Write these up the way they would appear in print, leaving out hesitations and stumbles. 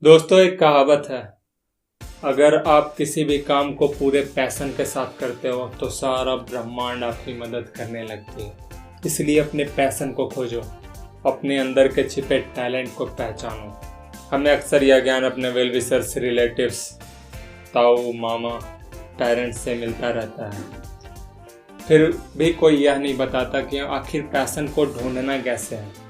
दोस्तों, एक कहावत है, अगर आप किसी भी काम को पूरे पैशन के साथ करते हो तो सारा ब्रह्मांड आपकी मदद करने लगती है। इसलिए अपने पैशन को खोजो, अपने अंदर के छिपे टैलेंट को पहचानो। हमें अक्सर यह ज्ञान अपने वेल विशर्स, रिलेटिव्स, ताऊ, मामा, पेरेंट्स से मिलता रहता है। फिर भी कोई यह नहीं बताता कि आखिर पैशन को ढूंढना कैसे है।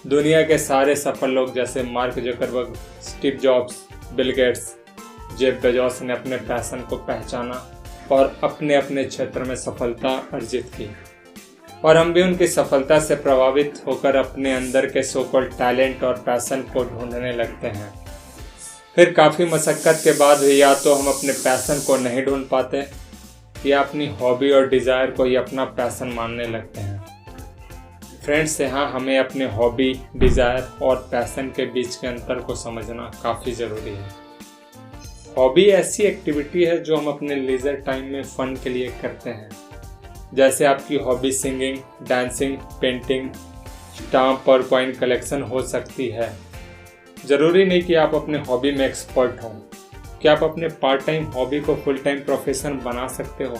दुनिया के सारे सफल लोग जैसे mark Zuckerberg, Steve jobs, Bill Gates, Jeff Bezos ने अपने पैशन को पहचाना और अपने अपने क्षेत्र में सफलता अर्जित की। और हम भी उनकी सफलता से प्रभावित होकर अपने अंदर के सो कॉल्ड टैलेंट और पैशन को ढूंढने लगते हैं। फिर काफ़ी मशक्क़त के बाद भी या तो हम अपने पैशन को नहीं ढूंढ पाते या अपनी हॉबी और डिज़ायर को ही अपना पैशन मानने लगते हैं। फ्रेंड्स, यहाँ हमें अपने हॉबी, डिज़ायर और पैशन के बीच के अंतर को समझना काफ़ी ज़रूरी है। हॉबी ऐसी एक्टिविटी है जो हम अपने लीजर टाइम में फ़न के लिए करते हैं। जैसे आपकी hobby singing, dancing, painting, stamp और कॉइन कलेक्शन हो सकती है। ज़रूरी नहीं कि आप अपने हॉबी में एक्सपर्ट हों। क्या आप अपने पार्ट टाइम हॉबी को फुल टाइम प्रोफेशन बना सकते हो?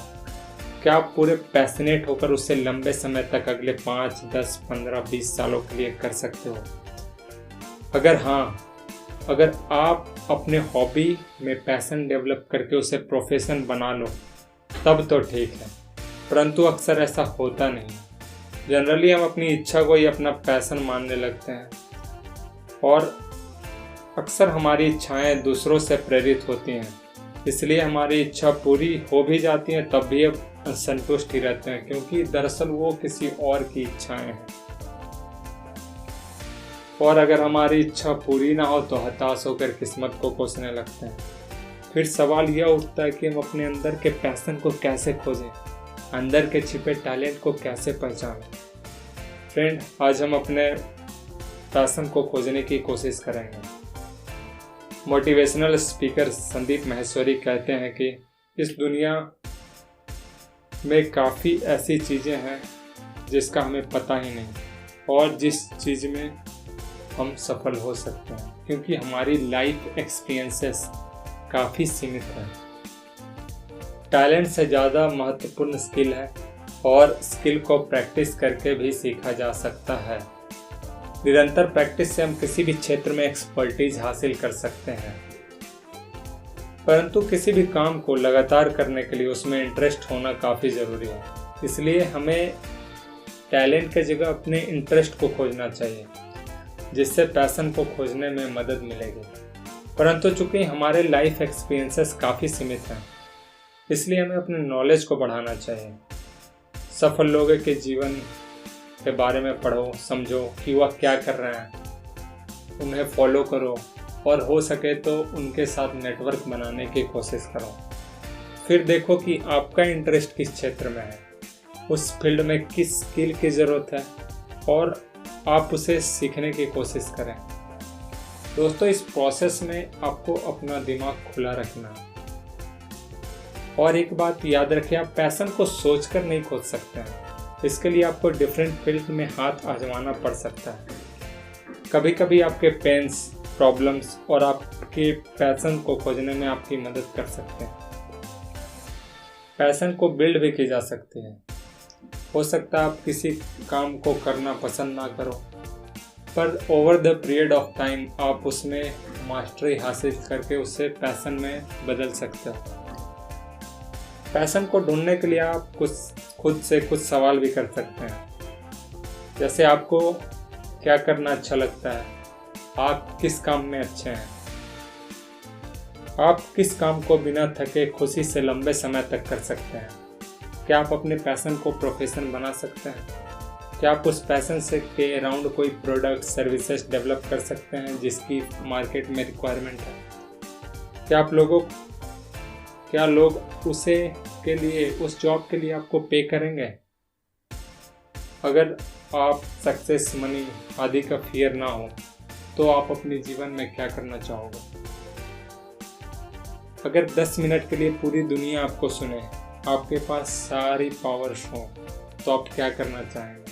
क्या आप पूरे पैशनेट होकर उससे लंबे समय तक अगले 5, 10, 15, 20 सालों के लिए कर सकते हो? अगर हाँ, अगर आप अपने हॉबी में पैशन डेवलप करके उसे प्रोफेशन बना लो तब तो ठीक है, परंतु अक्सर ऐसा होता नहीं। जनरली हम अपनी इच्छा को ही अपना पैशन मानने लगते हैं और अक्सर हमारी इच्छाएं दूसरों से प्रेरित होती हैं। इसलिए हमारी इच्छा पूरी हो भी जाती है तब भी अब असंतुष्ट ही रहते हैं, क्योंकि दरअसल वो किसी और की इच्छाएं हैं। और अगर हमारी इच्छा पूरी ना हो तो हताश होकर किस्मत को कोसने लगते हैं। फिर सवाल यह उठता है कि हम अपने अंदर के पैशन को कैसे खोजें, अंदर के छिपे टैलेंट को कैसे पहचानें। फ्रेंड, आज हम अपने पैशन को खोजने की कोशिश करेंगे। मोटिवेशनल स्पीकर संदीप माहेश्वरी कहते हैं कि इस दुनिया में काफ़ी ऐसी चीज़ें हैं जिसका हमें पता ही नहीं और जिस चीज़ में हम सफल हो सकते हैं, क्योंकि हमारी लाइफ एक्सपीरियंसेस काफ़ी सीमित है। टैलेंट से ज़्यादा महत्वपूर्ण स्किल है और स्किल को प्रैक्टिस करके भी सीखा जा सकता है। निरंतर प्रैक्टिस से हम किसी भी क्षेत्र में एक्सपर्टीज हासिल कर सकते हैं, परंतु किसी भी काम को लगातार करने के लिए उसमें इंटरेस्ट होना काफ़ी ज़रूरी है। इसलिए हमें टैलेंट की जगह अपने इंटरेस्ट को खोजना चाहिए, जिससे पैशन को खोजने में मदद मिलेगी। परंतु चूंकि हमारे लाइफ एक्सपीरियंसेस काफ़ी सीमित हैं, इसलिए हमें अपने नॉलेज को बढ़ाना चाहिए। सफल लोगों के जीवन के बारे में पढ़ो, समझो कि वह क्या कर रहे हैं, उन्हें फॉलो करो और हो सके तो उनके साथ नेटवर्क बनाने की कोशिश करो। फिर देखो कि आपका इंटरेस्ट किस क्षेत्र में है, उस फील्ड में किस स्किल की ज़रूरत है और आप उसे सीखने की कोशिश करें। दोस्तों, इस प्रोसेस में आपको अपना दिमाग खुला रखना और एक बात याद रखें, आप पैशन को सोचकर नहीं खोज सकते हैं। इसके लिए आपको डिफरेंट फील्ड में हाथ आजमाना पड़ सकता है। कभी कभी आपके पेन्स, प्रॉब्लम्स और आपके पैशन को खोजने में आपकी मदद कर सकते हैं। पैशन को बिल्ड भी की जा सकती है। हो सकता है आप किसी काम को करना पसंद ना करो, पर over the period of time आप उसमें मास्टरी हासिल करके उसे पैशन में बदल सकते हो। पैशन को ढूंढने के लिए आप खुद से कुछ सवाल भी कर सकते हैं, जैसे आपको क्या करना अच्छा लगता है, आप किस काम में अच्छे हैं, आप किस काम को बिना थके खुशी से लंबे समय तक कर सकते हैं, क्या आप अपने पैशन को प्रोफेशन बना सकते हैं, क्या आप उस पैशन से के अराउंड कोई प्रोडक्ट, सर्विसेज डेवलप कर सकते हैं जिसकी मार्केट में रिक्वायरमेंट है, क्या लोग उसे के लिए, उस जॉब के लिए आपको पे करेंगे। अगर आप सक्सेस, मनी आदि का फियर ना हो तो आप अपने जीवन में क्या करना चाहोगे? अगर 10 मिनट के लिए पूरी दुनिया आपको सुने, आपके पास सारी पावर्स हो, तो आप क्या करना चाहेंगे?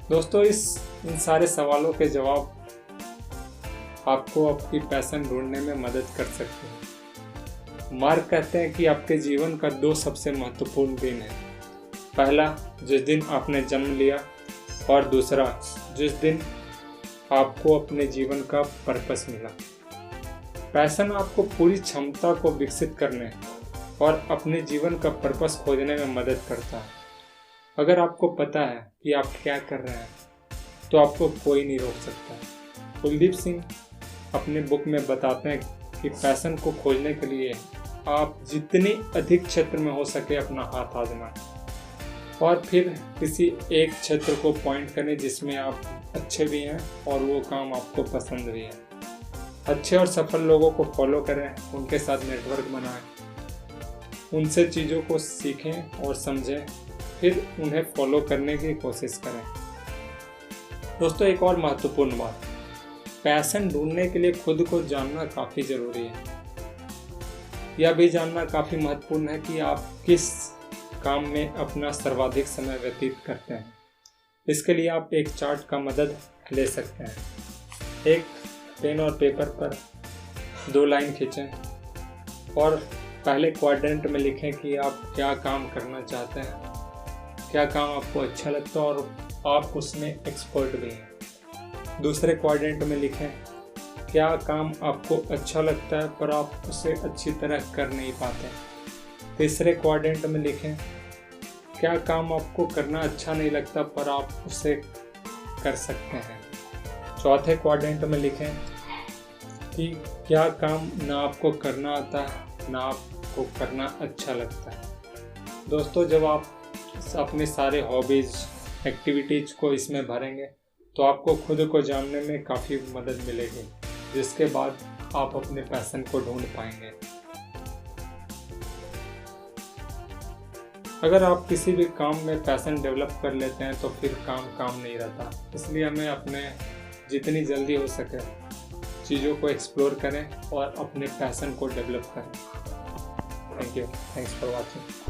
दोस्तों, इन सारे सवालों के जवाब आपको आपकी पैशन ढूंढने में मदद कर सकते हैं। मार्क कहते हैं कि आपके जीवन का 2 सबसे महत्वपूर्ण दिन है। पहला, जिस दिन आपने जन्म लिया, और दूसरा, जिस दिन आपको अपने जीवन का पर्पस मिला। पैशन आपको पूरी क्षमता को विकसित करने और अपने जीवन का पर्पस खोजने में मदद करता है। अगर आपको पता है कि आप क्या कर रहे हैं तो आपको कोई नहीं रोक सकता। कुलदीप सिंह अपने बुक में बताते हैं कि पैशन को खोजने के लिए आप जितने अधिक क्षेत्र में हो सके अपना हाथ आजमाएं और फिर किसी एक क्षेत्र को पॉइंट करें जिसमें आप अच्छे भी हैं और वो काम आपको पसंद भी है। अच्छे और सफल लोगों को फॉलो करें, उनके साथ नेटवर्क बनाएं, उनसे चीज़ों को सीखें और समझें, फिर उन्हें फॉलो करने की कोशिश करें। दोस्तों, एक और महत्वपूर्ण बात, पैशन ढूंढने के लिए खुद को जानना काफ़ी ज़रूरी है। यह भी जानना काफ़ी महत्वपूर्ण है कि आप किस काम में अपना सर्वाधिक समय व्यतीत करते हैं। इसके लिए आप एक चार्ट का मदद ले सकते हैं। एक पेन और पेपर पर 2 लाइन खींचें और पहले क्वाड्रेंट में लिखें कि आप क्या काम करना चाहते हैं, क्या काम आपको अच्छा लगता है और आप उसमें एक्सपर्ट भी हैं। दूसरे क्वाड्रेंट में लिखें क्या काम आपको अच्छा लगता है पर आप उसे अच्छी तरह कर नहीं पाते। तीसरे क्वाड्रेंट में लिखें क्या काम आपको करना अच्छा नहीं लगता पर आप उसे कर सकते हैं। चौथे क्वाड्रेंट में लिखें कि क्या काम ना आपको करना आता है ना आपको करना अच्छा लगता है। दोस्तों, जब आप अपने सारे हॉबीज़, एक्टिविटीज़ को इसमें भरेंगे तो आपको खुद को जानने में काफ़ी मदद मिलेगी, जिसके बाद आप अपने पैशन को ढूंढ पाएंगे। अगर आप किसी भी काम में पैशन डेवलप कर लेते हैं तो फिर काम नहीं रहता। इसलिए हमें अपने जितनी जल्दी हो सके चीज़ों को एक्सप्लोर करें और अपने पैशन को डेवलप करें। Thank you. Thanks for watching.